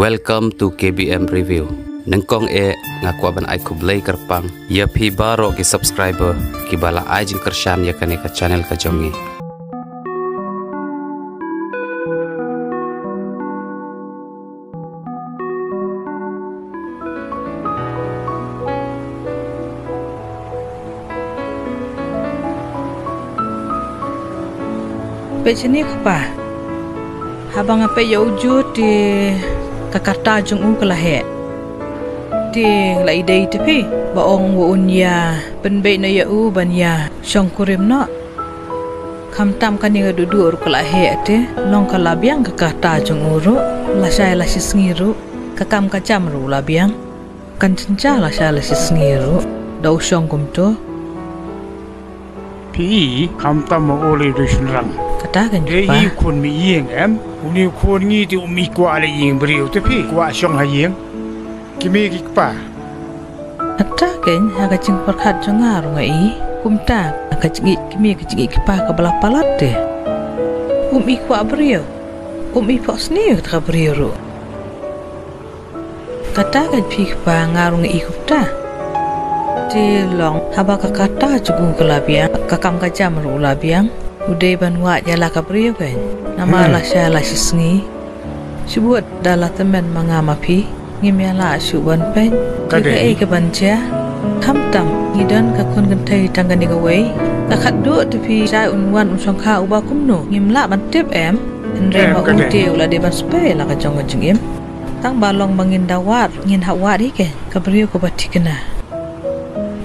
Welcome to KBM Review. Nengkong ngakuaban ai kublay kerpang. Ya pi baro ki subscriber ki bala ai jing kershan ya kane ka channel ka jongi. Pecini apa? Habang apa ya wujud di Jakarta jung kelahe. Di la ide tepi baong wo unya penbe na ya ban ya syongkurim no. Kam tam kan yang duduk ru kelahe ate long kalabiang Jakarta jung uru la saya la sisngiru kakam kacam ru labiang kan cenca la saya la sisngiru dau syongkum tu. Pi kam tam mo ole du sunrang. Katakan juga. Eh, ikut mi yeng uni ikut ni tu mi kuat le yeng beriu tapi kuat syong hayeng. Kimi kikpa. Katakan agak cing perkat jengar ngai. Kumta agak cing kimi kipa ke belah palat deh. Kuat beriu. Ikut seni ke beriu ru. Katakan pi kikpa ngarung ngai kumta. Di long haba kata cukup kelabiang kakam kacam ru labiang. Uday banwa jala kabriyo kan nama la sya la sisngi subut dala temen mangamapi ngimyala suban pen ke banca kamtam ngidan ka kon gentai tanggan diga wei takat do tepi sai unwan unsong kha uba kumno ngimla bantipendre ma unte ula de ban spe la ka jong jingim tang balong mangin dawat ngin hawa ri ke kabriyo ko batikena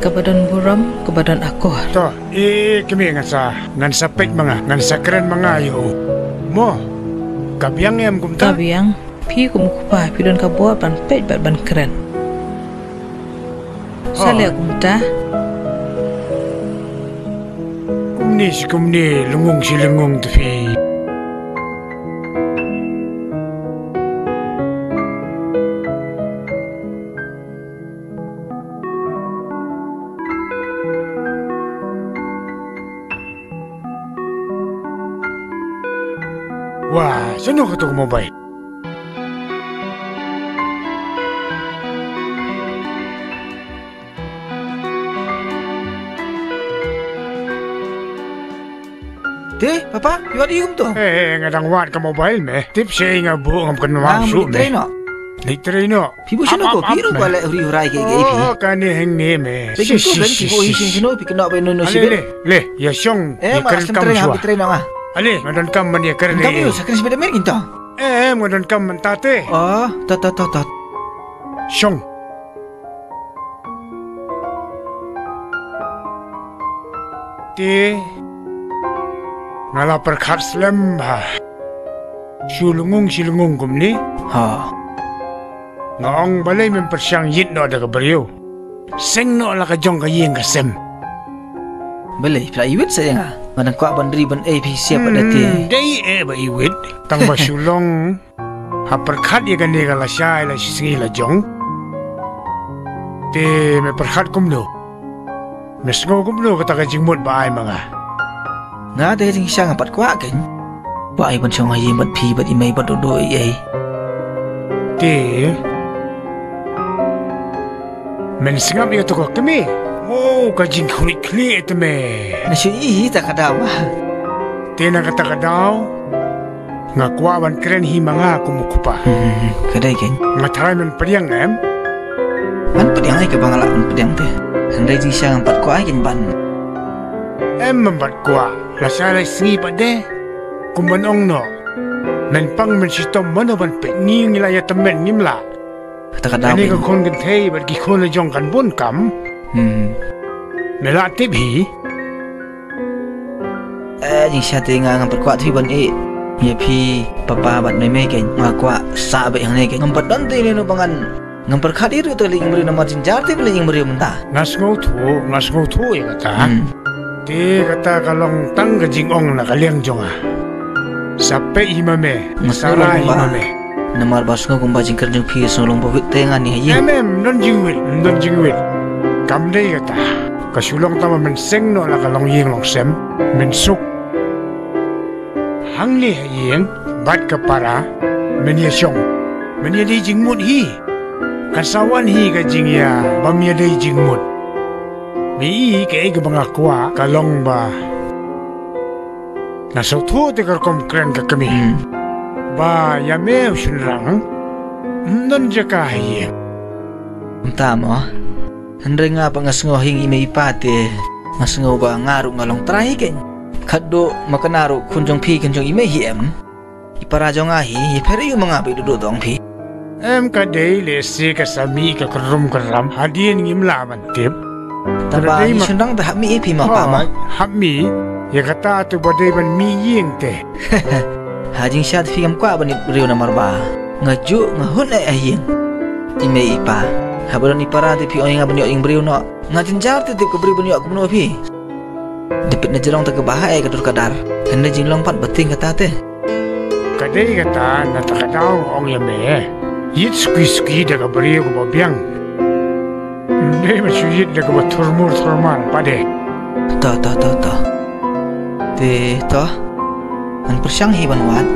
kebadan buram, kebadan aku. Toh, kami ngan sapek mga, ngan sakren mga yo. Mo, kabiang kumta. Kabiang, pi kumukupa, pi don kabuat ban pet ban keren. Sale kumta. Kumni lungung si lungung tepi. Wah, sino ka to mobile? Teh, papa, iwat ium to. Ngadang wat ka mobile me. Tip siya nga buo ngam kan mamsu me. Litre no. Pibu sino ko, piru ko ala uri urai ke ipi. Oh, kani heng ne me. Lagi tu kan pibu hisin sino pi kena beno no sibe. Le, ya syong. Mas kam syua. Ali, ngadon kam man ya kerene. Kami sakris beda mer kinto. Ngadon kam man tate. Oh, tot. Syong. Ti ngala perkat slam ha. Silungung kumni. Ha. Ngong balay men persyang yit no da beriu. Seng no la ka jong ka yeng ka sem. Balay pla iwit saya nga. Manang kuat bandri ban AP siap pada ti. Dai ba iwit. Tang ba sulong. Ha perkat ya kan ni kala syai la singi la jong. Ti me perkat kumno. Mesngo kumno kata ka jingmut ba ai mga. Nga de jing syang apat kuat kan. Ba ai ban syang ai bat pi bat imai bat do ai. Ti men singap dia to kami. Oh, kajing kulit kli itu me. Nasi ihi tak ada apa. Tena kata kadau. Ngakwa ban keren hi mga kumukupa. Kadai kan. Ngataray men pediang Ban pediang ai ke bangala ban pediang teh. Handai jing syang empat ko ai ban. Membat kwa. Lasalay singi pa de. Kumbanong no. Men pang men sitom mano ban pe ni ngilaya temen ngimla. Tak ada. Ani ka kon gentei bat ki kon jong kan bon kam. Mela tip hi. Jing syah tengah ngampat kuat tu ban ya pi papa bat mai kan kuat sabe yang ni kan ngampat don tu ni no bangan ngampat khadir tu ling beri nama jinjar tu ling beri mentah. Ngasngau tu ya kata. Ti kata kalong tang ka jingong na kaliang jonga. Sape himame, masara himame. Namar basngo kumba jingkar jing pi solong bawit tengah ni hayi. Non jingwit. Kam dei kata. Kasulong tama men seng no la kalong yeng long sem men suk. Hang ni yeng bat ka para men ye syong Menyadai jingmut hi. Kasawan hi ka jing ya. Bamyadai jingmut. Mi ke bangakwa kalong ba. Nasau tu tegar kom keren ka kami. Ba ya me sunrang. Non jaka hi. Tama. Hendra nga pa ngasngohing ime ipate. Ngasngo ba ngaru ngalong trahiken. Kaddo makanaro kunjong pi kunjong ime hiem. Iparajo nga hi peri yung mga bidudo dong pi. Kadai lesi ka sami ka kerum keram hadian ngimlaman tip. Taba sunrang ba mi ipi mapama. Hami ya kata tu badai ban mi ying te. Hajing syad figam kwa bani riu na marba. Ngaju ngahun aying. Ime ipa. Habaron ipara ti pi oyang bani oyang riu no. Ngajin jar ti tip ke riu bani aku no pi. Depit na jerong ta ke bahaya kadur kadar. Hende jinglong pat beting kata te. Kadai kata na takadaw ong yame. Yit squee daga bari ko babyang. Ndai machu yit daga turmar pade. Ta. Te to. An persyang hi banwan.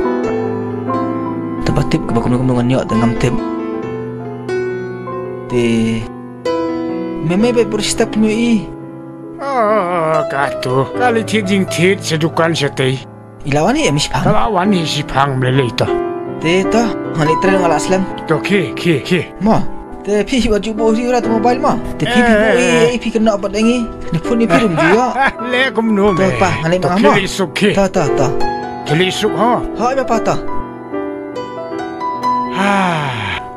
Tabatip ke bakum nyok dengan tip. Te meme be berstap nyoi. Kato. Kali jing tit sedukan setei. Ilawani ya mispang. Kalawan hi sipang melita. Te to. Hani tren ngala aslam. To ke. Ma. Te pi baju bohi ora tu mobile ma. Te pi pi kena apa dengi. Ni pun ni pirum juga. Le kum no me. To pa ngale ma. Kili suk ke. Ta. Kili suk ha. Ha ba pa ta.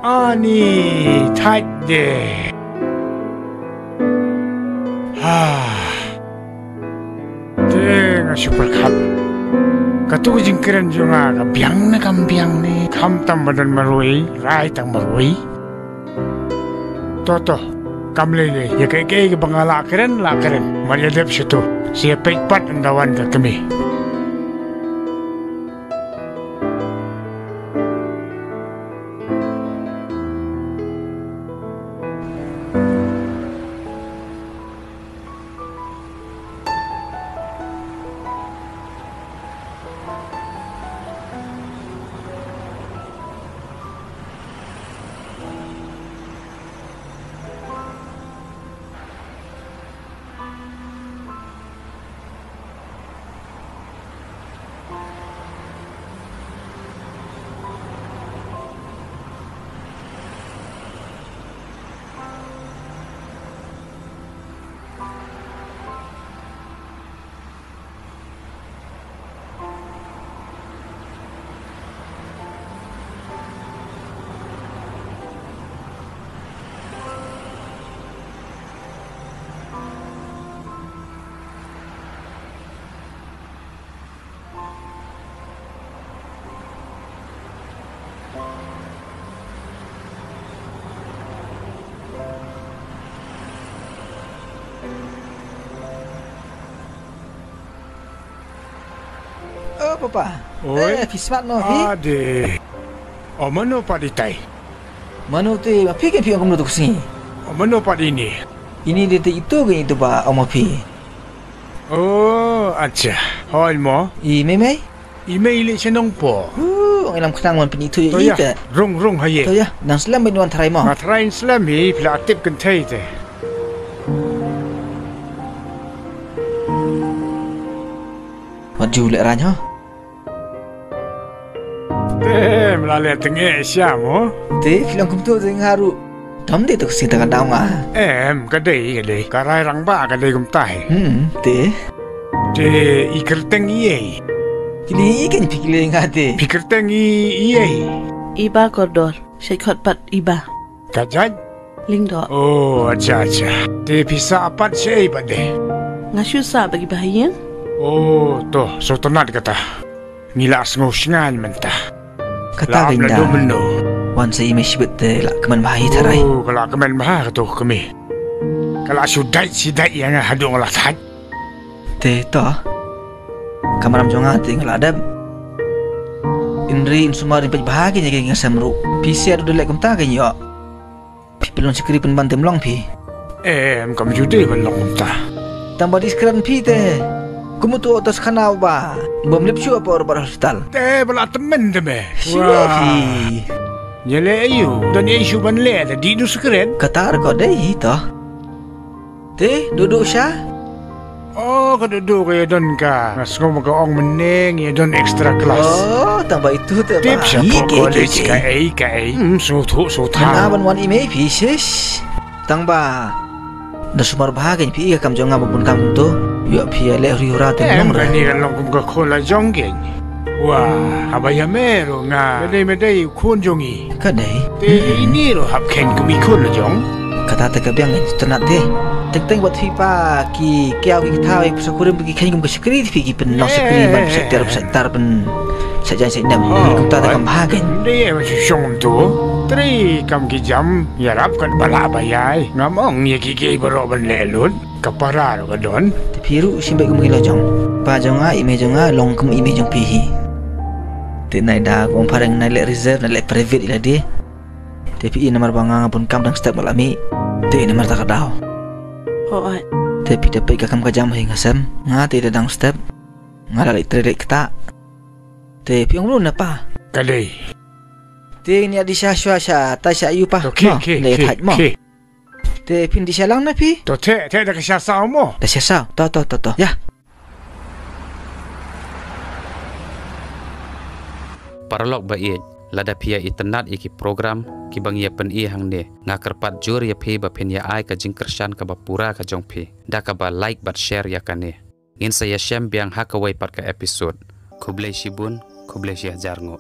Ani tight de. Tengah super cup. Katu jingkiran juga kambiang ne kam tam badan marui rai tang marui toto kamlele ya kayak bangala keren maria dep situ siapa pat ndawan ke kami. Papa. Oi. Fismat no hi. Ade. Mano paditai. Mano te pi ke pi ngom tu sini. Mano padi ini. Ini dia itu ke itu ba omo pi. Oh, acha. Hoi mo. I meme. Email senong po. Ang ilam kenang mon pini tu To i ya. te. Rong haye. To ya. Nang selam ben wan try mo. Matrain slam hi pila tip kan thai te. Maju le ran ha. Melale tenge siamo. Te film kum tu ding haru. Dam de tu sing ta daw nga. Kadai. Karai rang ba kadai kum tai. Te. Te ikerteng iye. Kili ikan pikile nga te. Pikerteng iye. Iba kodol, syekot pat iba. Kajaj. Lingdo, Oh, acha. Te pisa apat sei bade. ngasyu sa bagi bahaya? Oh, to so tonat kata. Ngilas ngosngan mentah. Kata Lam ganda. la domino. Wan sa ime sibet te la keman bahi tarai. Oh, kalau kemen mah tu kami. Kalau sudah sidai yang hadung lah tad. Te to. Kamaram jonga te ngaladam. Inri insumar impej bahagi nya keng samru. Pisi adu delek kum ta keng yo. Pilon sikri pen bantem long pi. Kamu jude belum ta. Tambah diskran pi te. Kumu tu otos kanau ba. Bom lip syu apa bar hospital. Te bela temen deme. Syu pi. Nyele ayu, dan isu ban le ada di nu sekeren. Kata kau deh toh. Te duduk Syah. Oh, kada do kaya don ka. Ngas ngomong ka ong meneng ya don extra kelas. Oh, tambah itu tu. Tips siapa college ka ai. So Nah, wan ime pieces. Tambah. Dah sumar bahagian pi kam jonga babun kam tu. Yo pi le riura tu Em nong. ni kan long kum ka kola jonggen. Wah, abaya mero nga. Medai kun jongi. Kadai. Te ini ro hap ken kum ikun la jong. Kata tak biang tenat deh. Teng buat pipa ki kiau ki tahu yang pasal kurang pergi kanyum ke sekri pergi penuh sekri ban sektar pen saja saya nak kum tak akan bahagian. Dia macam syong tu. Tri kam ki jam ya rap kan bala bayai. Ngamong ya ki ki baro ban lelun. Kapara ro ka don. Tapi ru simbai kum gila jong. Pa jonga ime jonga long kum ime jong pihi. Tenai dah kum parang nai reserve nai private ila dia. Tapi ini nomor bangang pun kam dang step balami. Tu ini nomor tak kadau. Oi. Tapi dapat kakam kajam hingga sem. Ngati dadang step. Ngalalik terik kita. Tapi yang belum apa? Kadai. Ti ni adi syah tak syah ayu pa. Okey. Tapi di syah lang na pi. To te dah kesya sao mo. Dah syah sao. To. Ya. Paralog ba iet lada pia itenat iki program ki bang ya pen i hang ne nga kerpat jur ya phi ba pen ya ai ka jing kershan ka ba pura ka jong phi da ka ba like but share ya kane in saya shem biang hakawai pat ka episode kublai shibun kublai shi hajar ngo